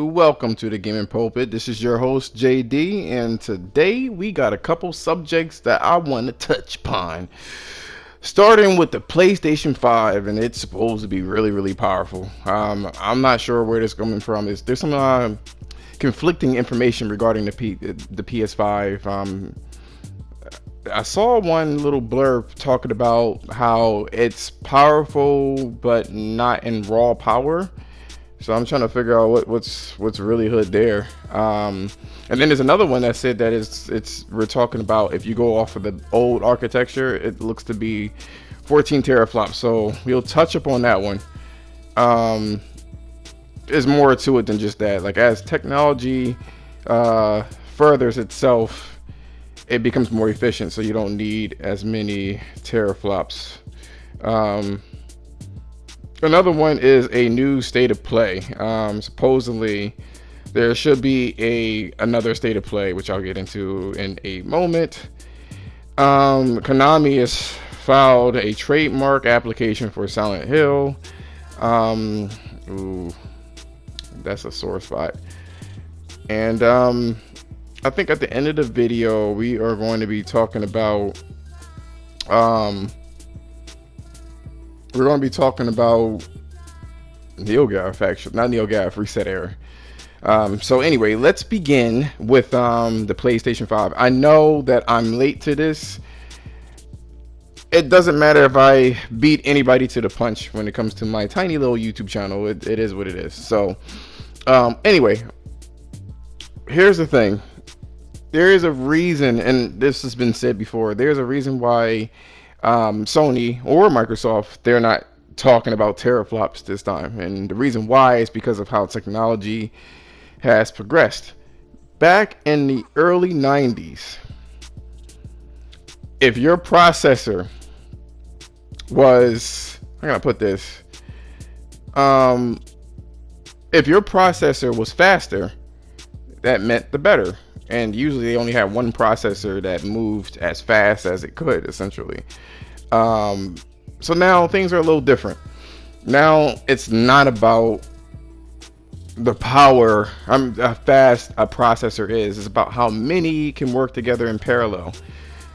Welcome to the Gaming Pulpit. This is your host JD, and today we got a couple subjects that I want to touch upon. Starting with the PlayStation 5, and it's supposed to be really powerful. I'm not sure where this is coming from. There's some conflicting information regarding the PS5. I saw one little blurb talking about how it's powerful but not in raw power. So I'm trying to figure out what's really hood there. And then there's another one that said that we're talking about if you go off of the old architecture, it looks to be 14 teraflops. So we'll touch upon that one. There's more to it than just that. Like as technology furthers itself, it becomes more efficient. So you don't need as many teraflops. Another one is a new state of play. Supposedly, there should be another state of play, which I'll get into in a moment. Konami has filed a trademark application for Silent Hill. Ooh, that's a sore spot. And I think at the end of the video, we are going to be talking about NeoGAF, actually, not NeoGAF, ResetEra. So anyway, let's begin with the PlayStation 5. I know that I'm late to this. It doesn't matter if I beat anybody to the punch when it comes to my tiny little YouTube channel. It is what it is. So anyway, here's the thing. There is a reason, and this has been said before, there's a reason why Sony or Microsoft, they're not talking about teraflops this time. And the reason why is because of how technology has progressed. Back in the early 90s, if your processor was, I'm gonna put this, if your processor was faster, that meant the better. And usually they only had one processor that moved as fast as it could, essentially. So now things are a little different. Now it's not about the power, how fast a processor is. It's about how many can work together in parallel.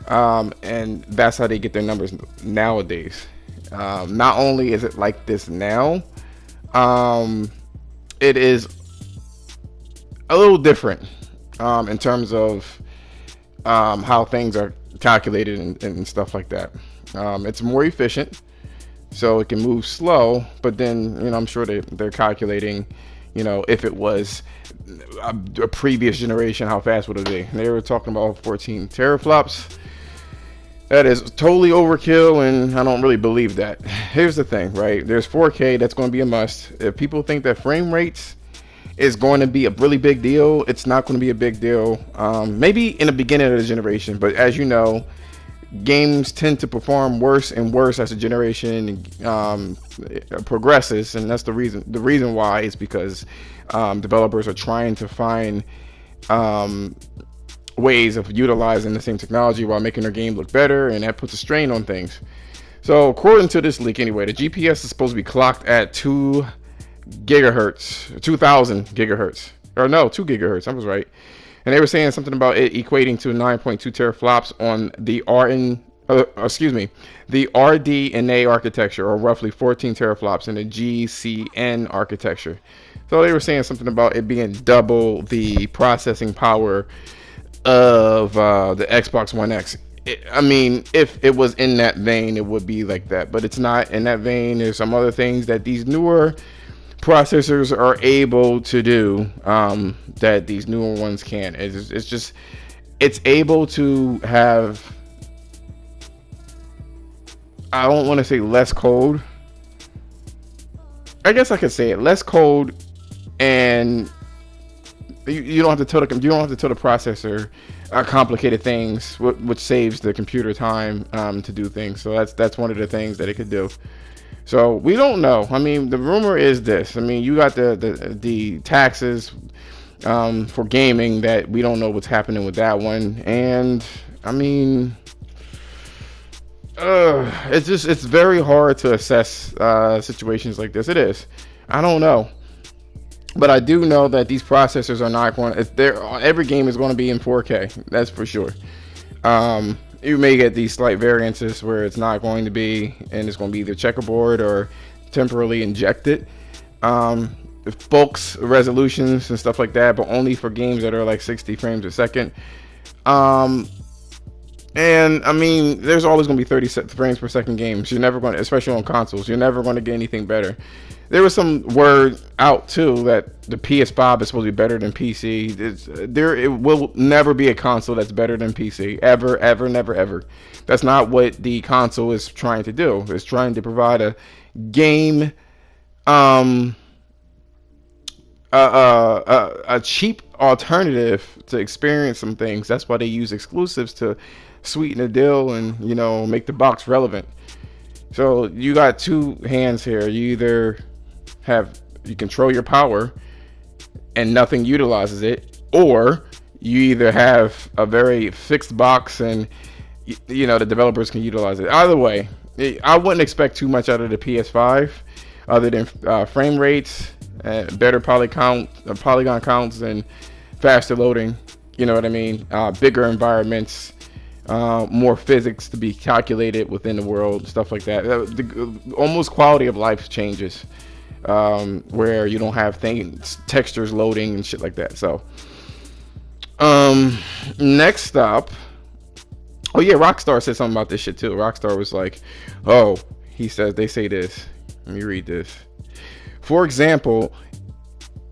And that's how they get their numbers nowadays. Not only is it like this now, it is a little different in terms of how things are calculated and stuff like that. It's more efficient, so it can move slow, but then, I'm sure they're calculating, if it was a previous generation, how fast would it be? And they were talking about 14 teraflops. That is totally overkill, and I don't really believe that. Here's the thing, right? There's 4K, that's going to be a must. If people think that frame rates is going to be a really big deal, it's not going to be a big deal. Maybe in the beginning of the generation, but as you know, games tend to perform worse and worse as the generation progresses, and that's the reason why is because developers are trying to find ways of utilizing the same technology while making their game look better, and that puts a strain on things. So according to this leak anyway, the GPS is supposed to be clocked at 2 gigahertz, 2000 gigahertz, or no, 2 gigahertz, I was right. And they were saying something about it equating to 9.2 teraflops on the the RDNA architecture, or roughly 14 teraflops in the GCN architecture. So they were saying something about it being double the processing power of the Xbox One X. If it was in that vein, it would be like that, but it's not in that vein. There's some other things that these newer processors are able to do that these newer ones can't. It's able to have, I don't want to say less code. I guess I could say it, less code, and you don't have to tell the processor complicated things, which saves the computer time to do things. So that's one of the things that it could do. So we don't know. The rumor is this. You got the taxes for gaming, that we don't know what's happening with that one. And it's very hard to assess situations like this. It is. I don't know. But I do know that these processors are not going. Every game is going to be in 4K. That's for sure. You may get these slight variances where it's not going to be, and it's going to be either checkerboard or temporarily injected. Bulks, resolutions, and stuff like that, but only for games that are like 60 frames a second. And I mean, there's always going to be 30 frames per second games. You're never going to, especially on consoles, you're never going to get anything better. There was some word out too that the PS5 is supposed to be better than PC. It will never be a console that's better than PC. Ever, ever, never, ever. That's not what the console is trying to do. It's trying to provide a game, a cheap alternative to experience some things. That's why they use exclusives to sweeten the deal and, you know, make the box relevant. So you got two hands here. You either you control your power and nothing utilizes it, or you either have a very fixed box and, you know, the developers can utilize it. Either way, I wouldn't expect too much out of the PS5 other than frame rates, better polygon counts, and faster loading. You know what I mean? Bigger environments, more physics to be calculated within the world, stuff like that. Almost quality of life changes, where you don't have textures loading and shit like that. So, next up, oh yeah, Rockstar said something about this shit too. Rockstar was like, oh, they say this. Let me read this. For example,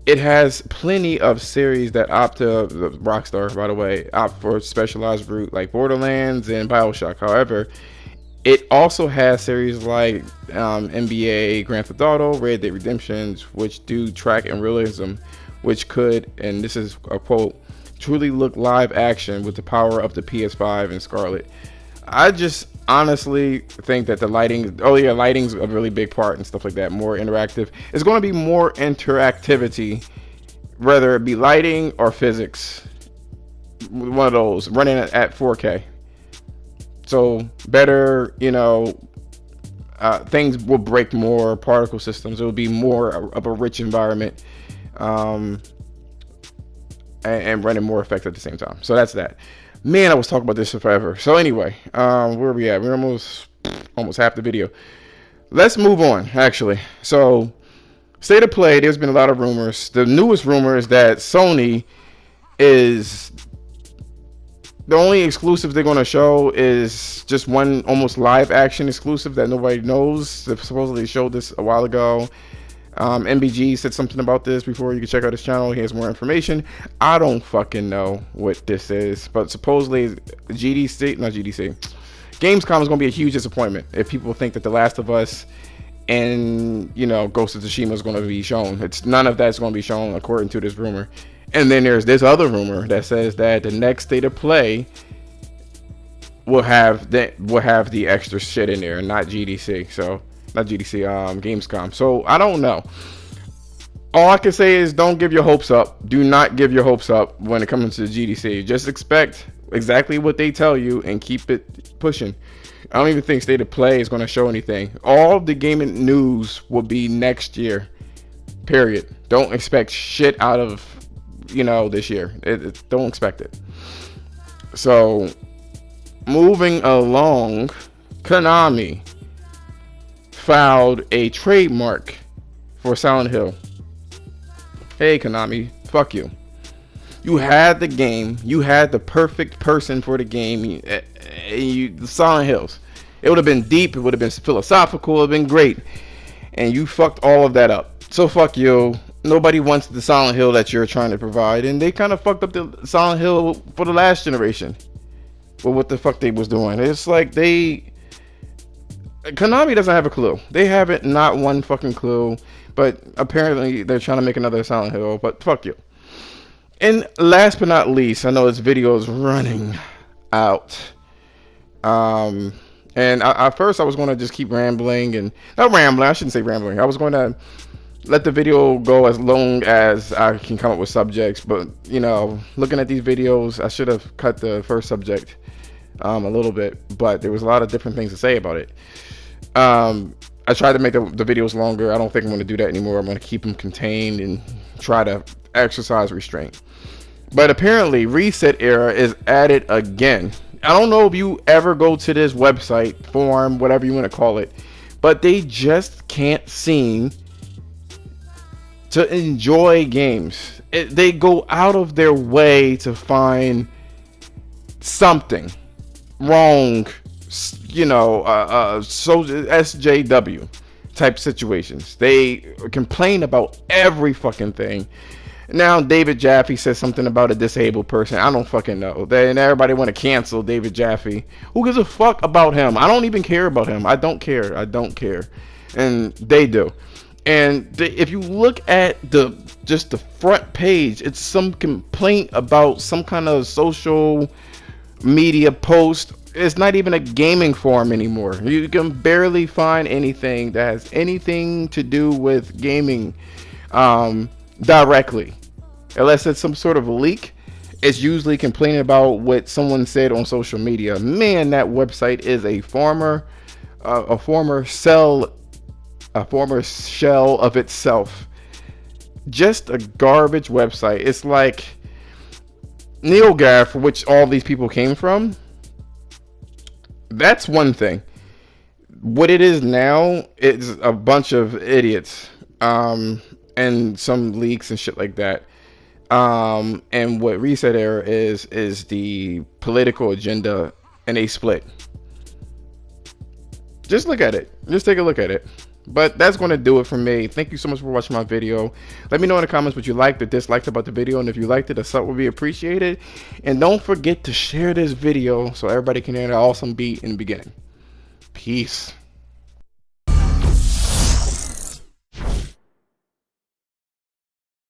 it has plenty of series that opt to, Rockstar, by the way, opt for a specialized route like Borderlands and BioShock. However, it also has series like NBA, Grand Theft Auto, Red Dead Redemption, which do track and realism, which could, and this is a quote, truly look live action with the power of the PS5 and Scarlet. I just honestly think that the lighting's a really big part and stuff like that. More interactive. It's going to be more interactivity, whether it be lighting or physics. One of those running at 4K. So better, you know, things will break more, particle systems. It will be more of a rich environment, and running more effective at the same time. So that's that. Man, I was talking about this forever. So anyway, where are we at? We're almost half the video. Let's move on, actually. So, state of play, there's been a lot of rumors. The newest rumor is that Sony is... the only exclusive they're going to show is just one almost live action exclusive that nobody knows. They supposedly showed this a while ago. MBG said something about this before. You can check out his channel. He has more information. I don't fucking know what this is, but supposedly Gamescom is going to be a huge disappointment if people think that The Last of Us and, you know, Ghost of Tsushima is going to be shown. None of that's going to be shown according to this rumor. And then there's this other rumor that says that the next state of play will have the extra shit in there, not GDC. So. Not GDC, Gamescom. So I don't know. All I can say is don't give your hopes up. Do not give your hopes up when it comes to GDC. Just expect exactly what they tell you and keep it pushing. I don't even think State of Play is going to show anything. All the gaming news will be next year. Period. Don't expect shit out of, you know, this year. Don't expect it. So moving along, Konami filed a trademark for Silent Hill. Hey Konami, fuck you. You had the game. You had the perfect person for the game. The Silent Hills. It would have been deep. It would have been philosophical. It would have been great. And you fucked all of that up. So fuck you. Nobody wants the Silent Hill that you're trying to provide. And they kind of fucked up the Silent Hill for the last generation. Well, what the fuck they was doing. It's like Konami doesn't have a clue. They haven't, not one fucking clue. But apparently they're trying to make another Silent Hill. But fuck you. And last but not least, I know this video is running out. And at first I was going to just keep rambling. And not rambling, I shouldn't say rambling. I was going to let the video go as long as I can come up with subjects. But, you know, looking at these videos, I should have cut the first subject a little bit. But there was a lot of different things to say about it. I tried to make the videos longer. I don't think I'm going to do that anymore. I'm going to keep them contained and try to exercise restraint. But apparently, ResetEra is at it again. I don't know if you ever go to this website, forum, whatever you want to call it, but they just can't seem to enjoy games. They go out of their way to find something wrong, so SJW type situations. They complain about every fucking thing. Now David Jaffe says something about a disabled person. I don't fucking know. And everybody want to cancel David Jaffe. Who gives a fuck about him? I don't even care about him. I don't care. And they do. And if you look at just the front page, it's some complaint about some kind of social media post. It's not even a gaming forum anymore. You can barely find anything that has anything to do with gaming directly, unless it's some sort of leak. It's usually complaining about what someone said on social media. Man, that website is a former shell of itself. Just a garbage website. It's like NeoGAF, which all these people came from. That's one thing. What it is now is a bunch of idiots, and some leaks and shit like that. And what ResetEra is the political agenda, and they split. Just look at it. Just take a look at it. But that's going to do it for me. Thank you so much for watching my video. Let me know in the comments what you liked or disliked about the video. And if you liked it, a sub would be appreciated. And don't forget to share this video so everybody can hear the awesome beat in the beginning. Peace.